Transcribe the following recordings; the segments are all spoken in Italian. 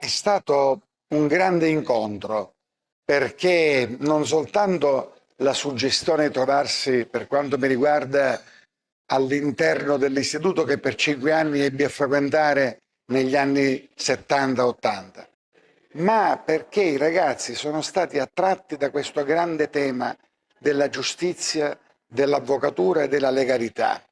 È stato un grande incontro perché non soltanto la suggestione di trovarsi, per quanto mi riguarda, all'interno dell'istituto che per 5 anni ebbi a frequentare negli anni 70-80, ma perché i ragazzi sono stati attratti da questo grande tema della giustizia, dell'avvocatura e della legalità.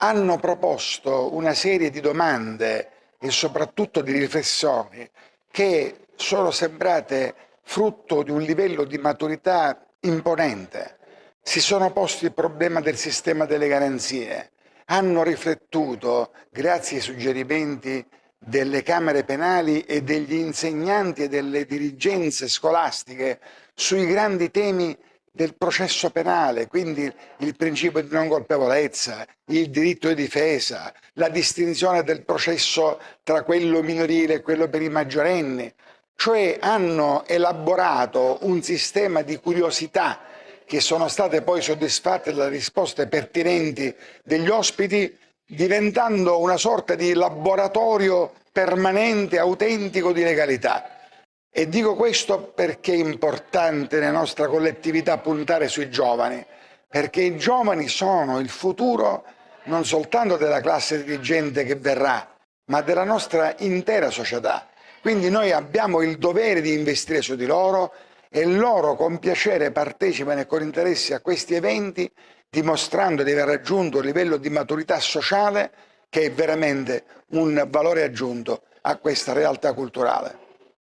Hanno proposto una serie di domande e soprattutto di riflessioni che sono sembrate frutto di un livello di maturità imponente. Si sono posti il problema del sistema delle garanzie, hanno riflettuto, grazie ai suggerimenti delle camere penali e degli insegnanti e delle dirigenze scolastiche, sui grandi temi del processo penale, quindi il principio di non colpevolezza, il diritto di difesa, la distinzione del processo tra quello minorile e quello per i maggiorenni, cioè hanno elaborato un sistema di curiosità che sono state poi soddisfatte dalle risposte pertinenti degli ospiti, diventando una sorta di laboratorio permanente, autentico di legalità. E dico questo perché è importante nella nostra collettività puntare sui giovani, perché i giovani sono il futuro non soltanto della classe dirigente che verrà, ma della nostra intera società. Quindi noi abbiamo il dovere di investire su di loro e loro con piacere partecipano e con interesse a questi eventi, dimostrando di aver raggiunto un livello di maturità sociale che è veramente un valore aggiunto a questa realtà culturale.